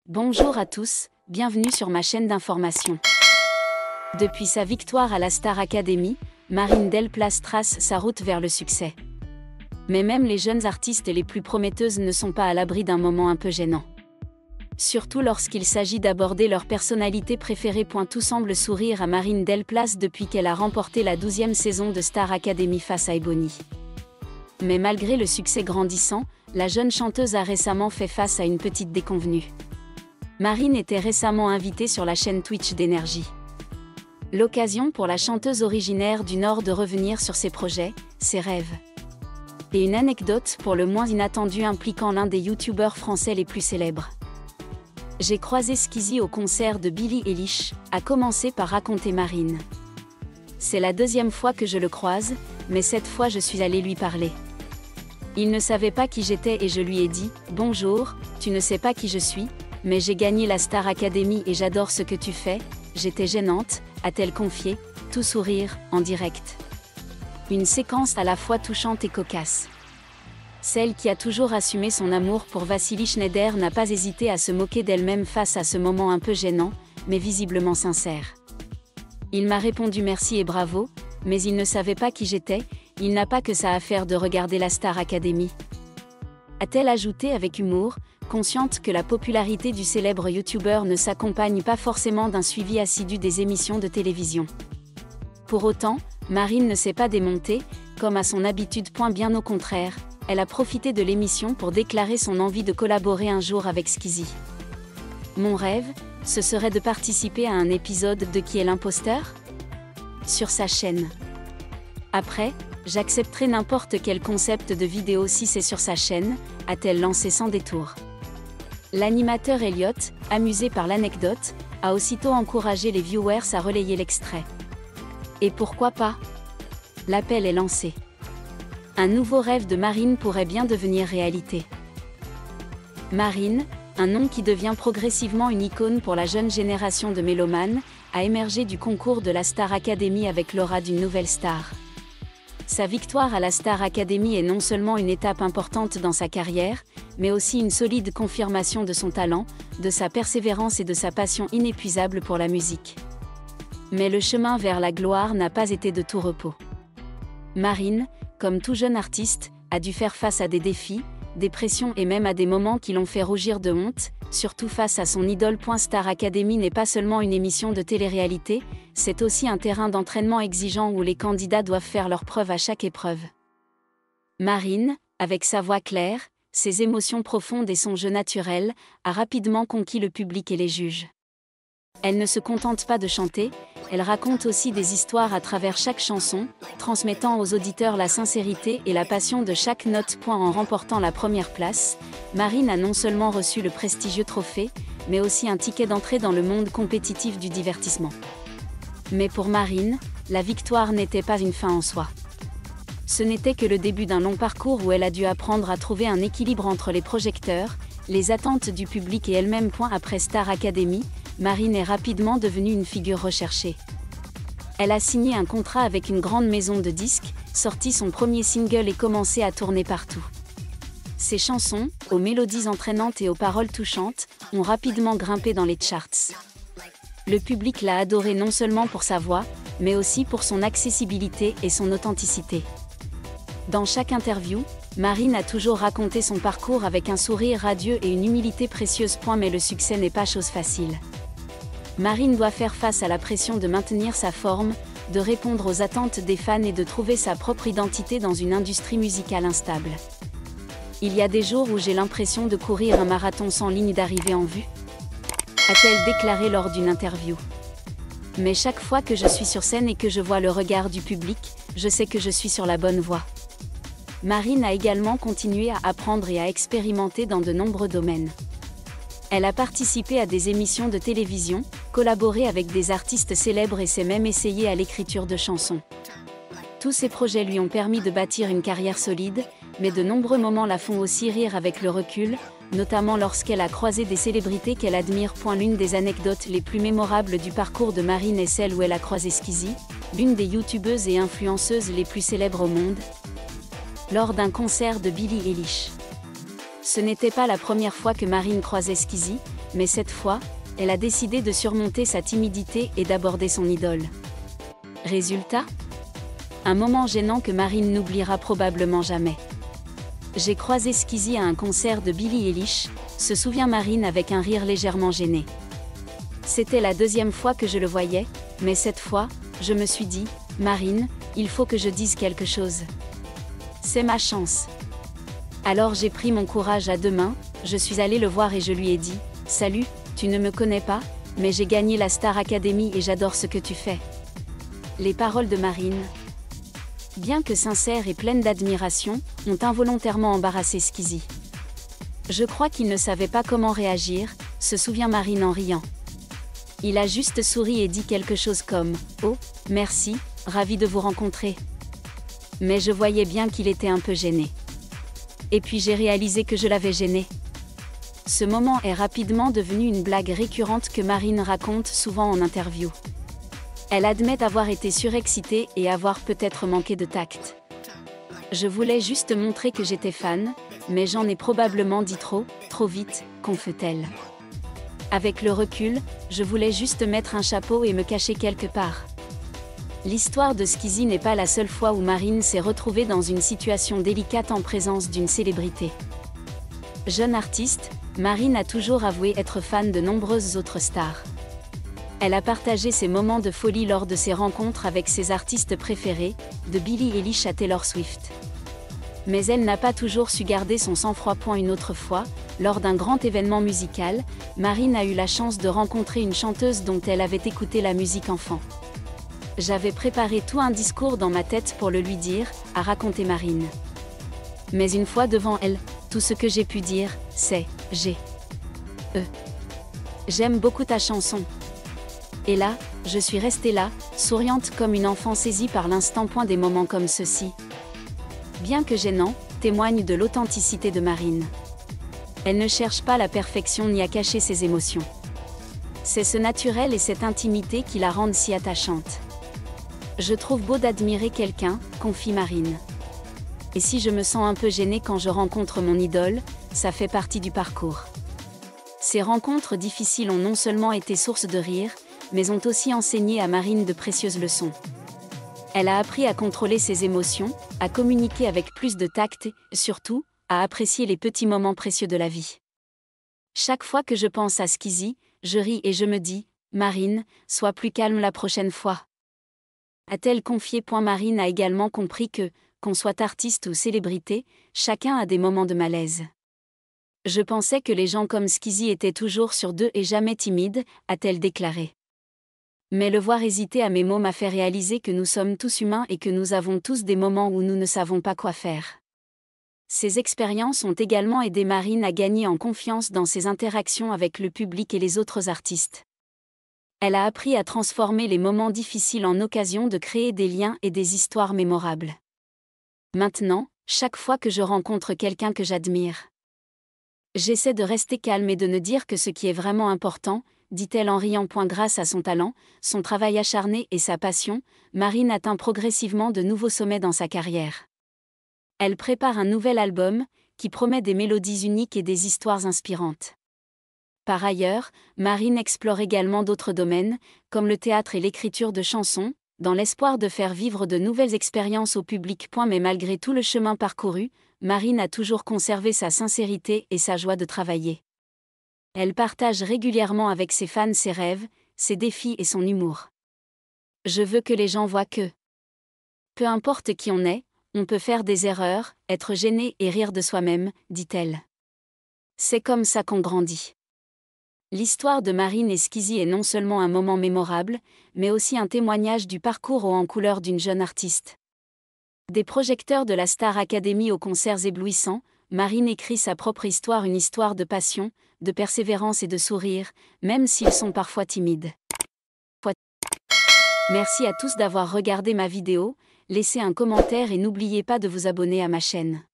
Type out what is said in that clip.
Bonjour à tous, bienvenue sur ma chaîne d'information. Depuis sa victoire à la Star Academy, Marine Delplace trace sa route vers le succès. Mais même les jeunes artistes les plus prometteuses ne sont pas à l'abri d'un moment un peu gênant. Surtout lorsqu'il s'agit d'aborder leur personnalité préférée. Tout semble sourire à Marine Delplace depuis qu'elle a remporté la 12e saison de Star Academy face à Ebony. Mais malgré le succès grandissant, la jeune chanteuse a récemment fait face à une petite déconvenue. Marine était récemment invitée sur la chaîne Twitch d'Énergie. L'occasion pour la chanteuse originaire du Nord de revenir sur ses projets, ses rêves. Et une anecdote pour le moins inattendue impliquant l'un des youtubeurs français les plus célèbres. J'ai croisé Squeezie au concert de Billie Eilish, a commencé par raconter Marine. C'est la deuxième fois que je le croise, mais cette fois je suis allée lui parler. Il ne savait pas qui j'étais et je lui ai dit « Bonjour, tu ne sais pas qui je suis, mais j'ai gagné la Star Academy et j'adore ce que tu fais, j'étais gênante », a-t-elle confié, tout sourire, en direct. Une séquence à la fois touchante et cocasse. Celle qui a toujours assumé son amour pour Vasily Schneider n'a pas hésité à se moquer d'elle-même face à ce moment un peu gênant, mais visiblement sincère. Il m'a répondu merci et bravo, mais il ne savait pas qui j'étais, il n'a pas que ça à faire de regarder la Star Academy. A-t-elle ajouté avec humour, consciente que la popularité du célèbre youtubeur ne s'accompagne pas forcément d'un suivi assidu des émissions de télévision. Pour autant, Marine ne s'est pas démontée, comme à son habitude. Bien au contraire, elle a profité de l'émission pour déclarer son envie de collaborer un jour avec Squeezie. Mon rêve, ce serait de participer à un épisode de Qui est l'imposteur ? Sur sa chaîne. Après, j'accepterai n'importe quel concept de vidéo si c'est sur sa chaîne, a-t-elle lancé sans détour. L'animateur Elliot, amusé par l'anecdote, a aussitôt encouragé les viewers à relayer l'extrait. Et pourquoi pas ? L'appel est lancé. Un nouveau rêve de Marine pourrait bien devenir réalité. Marine, un nom qui devient progressivement une icône pour la jeune génération de mélomanes, a émergé du concours de la Star Academy avec l'aura d'une nouvelle star. Sa victoire à la Star Academy est non seulement une étape importante dans sa carrière, mais aussi une solide confirmation de son talent, de sa persévérance et de sa passion inépuisable pour la musique. Mais le chemin vers la gloire n'a pas été de tout repos. Marine, comme tout jeune artiste, a dû faire face à des défis, des pressions et même à des moments qui l'ont fait rougir de honte, surtout face à son idole. Star Academy n'est pas seulement une émission de télé-réalité, c'est aussi un terrain d'entraînement exigeant où les candidats doivent faire leurs preuves à chaque épreuve. Marine, avec sa voix claire, ses émotions profondes et son jeu naturel, a rapidement conquis le public et les juges. Elle ne se contente pas de chanter, elle raconte aussi des histoires à travers chaque chanson, transmettant aux auditeurs la sincérité et la passion de chaque note. En remportant la première place, Marine a non seulement reçu le prestigieux trophée, mais aussi un ticket d'entrée dans le monde compétitif du divertissement. Mais pour Marine, la victoire n'était pas une fin en soi. Ce n'était que le début d'un long parcours où elle a dû apprendre à trouver un équilibre entre les projecteurs, les attentes du public et elle-même. Après Star Academy, Marine est rapidement devenue une figure recherchée. Elle a signé un contrat avec une grande maison de disques, sorti son premier single et commencé à tourner partout. Ses chansons, aux mélodies entraînantes et aux paroles touchantes, ont rapidement grimpé dans les charts. Le public l'a adorée non seulement pour sa voix, mais aussi pour son accessibilité et son authenticité. Dans chaque interview, Marine a toujours raconté son parcours avec un sourire radieux et une humilité précieuse. Mais le succès n'est pas chose facile. Marine doit faire face à la pression de maintenir sa forme, de répondre aux attentes des fans et de trouver sa propre identité dans une industrie musicale instable. Il y a des jours où j'ai l'impression de courir un marathon sans ligne d'arrivée en vue, a-t-elle déclaré lors d'une interview. Mais chaque fois que je suis sur scène et que je vois le regard du public, je sais que je suis sur la bonne voie. Marine a également continué à apprendre et à expérimenter dans de nombreux domaines. Elle a participé à des émissions de télévision, collaboré avec des artistes célèbres et s'est même essayée à l'écriture de chansons. Tous ces projets lui ont permis de bâtir une carrière solide, mais de nombreux moments la font aussi rire avec le recul, notamment lorsqu'elle a croisé des célébrités qu'elle admire. L'une des anecdotes les plus mémorables du parcours de Marine est celle où elle a croisé Skeezy, l'une des youtubeuses et influenceuses les plus célèbres au monde, lors d'un concert de Billie Eilish. Ce n'était pas la première fois que Marine croisait Skeezy, mais cette fois, elle a décidé de surmonter sa timidité et d'aborder son idole. Résultat ? Un moment gênant que Marine n'oubliera probablement jamais. J'ai croisé Skeezy à un concert de Billie Eilish, se souvient Marine avec un rire légèrement gêné. C'était la deuxième fois que je le voyais, mais cette fois, je me suis dit, Marine, il faut que je dise quelque chose. C'est ma chance. Alors j'ai pris mon courage à deux mains, je suis allée le voir et je lui ai dit, salut, tu ne me connais pas, mais j'ai gagné la Star Academy et j'adore ce que tu fais. Les paroles de Marine, bien que sincères et pleines d'admiration, ont involontairement embarrassé Skeezy. Je crois qu'il ne savait pas comment réagir, se souvient Marine en riant. Il a juste souri et dit quelque chose comme « Oh, merci, ravi de vous rencontrer ». Mais je voyais bien qu'il était un peu gêné. Et puis j'ai réalisé que je l'avais gêné. Ce moment est rapidement devenu une blague récurrente que Marine raconte souvent en interview. Elle admet avoir été surexcitée et avoir peut-être manqué de tact. Je voulais juste montrer que j'étais fan, mais j'en ai probablement dit trop vite, confie-t-elle. Avec le recul, je voulais juste mettre un chapeau et me cacher quelque part. L'histoire de Skeezy n'est pas la seule fois où Marine s'est retrouvée dans une situation délicate en présence d'une célébrité. Jeune artiste, Marine a toujours avoué être fan de nombreuses autres stars. Elle a partagé ses moments de folie lors de ses rencontres avec ses artistes préférés, de Billie Eilish à Taylor Swift. Mais elle n'a pas toujours su garder son sang-froid. Une autre fois, lors d'un grand événement musical, Marine a eu la chance de rencontrer une chanteuse dont elle avait écouté la musique enfant. J'avais préparé tout un discours dans ma tête pour le lui dire, a raconté Marine. Mais une fois devant elle, tout ce que j'ai pu dire, c'est « J'aime beaucoup ta chanson. » Et là, je suis restée là, souriante comme une enfant saisie par l'instant. Des moments comme ceux-ci, bien que gênants, témoignent de l'authenticité de Marine. Elle ne cherche pas la perfection ni à cacher ses émotions. C'est ce naturel et cette intimité qui la rendent si attachante. Je trouve beau d'admirer quelqu'un, confie Marine. Et si je me sens un peu gênée quand je rencontre mon idole, ça fait partie du parcours. Ces rencontres difficiles ont non seulement été source de rire, mais ont aussi enseigné à Marine de précieuses leçons. Elle a appris à contrôler ses émotions, à communiquer avec plus de tact et, surtout, à apprécier les petits moments précieux de la vie. Chaque fois que je pense à Skeezy, je ris et je me dis, Marine, sois plus calme la prochaine fois. A-t-elle confié. Marine a également compris que, qu'on soit artiste ou célébrité, chacun a des moments de malaise. Je pensais que les gens comme Skeezy étaient toujours sur d'eux et jamais timides, a-t-elle déclaré. Mais le voir hésiter à mes mots m'a fait réaliser que nous sommes tous humains et que nous avons tous des moments où nous ne savons pas quoi faire. Ces expériences ont également aidé Marine à gagner en confiance dans ses interactions avec le public et les autres artistes. Elle a appris à transformer les moments difficiles en occasion de créer des liens et des histoires mémorables. Maintenant, chaque fois que je rencontre quelqu'un que j'admire, j'essaie de rester calme et de ne dire que ce qui est vraiment important, dit-elle en riant. Grâce à son talent, son travail acharné et sa passion, Marine atteint progressivement de nouveaux sommets dans sa carrière. Elle prépare un nouvel album, qui promet des mélodies uniques et des histoires inspirantes. Par ailleurs, Marine explore également d'autres domaines, comme le théâtre et l'écriture de chansons, dans l'espoir de faire vivre de nouvelles expériences au public. Mais malgré tout le chemin parcouru, Marine a toujours conservé sa sincérité et sa joie de travailler. Elle partage régulièrement avec ses fans ses rêves, ses défis et son humour. Je veux que les gens voient que, peu importe qui on est, on peut faire des erreurs, être gêné et rire de soi-même, dit-elle. C'est comme ça qu'on grandit. L'histoire de Marine et Skeezy est non seulement un moment mémorable, mais aussi un témoignage du parcours haut en couleur d'une jeune artiste. Des projecteurs de la Star Academy aux concerts éblouissants, Marine écrit sa propre histoire, une histoire de passion, de persévérance et de sourire, même s'ils sont parfois timides. Merci à tous d'avoir regardé ma vidéo, laissez un commentaire et n'oubliez pas de vous abonner à ma chaîne.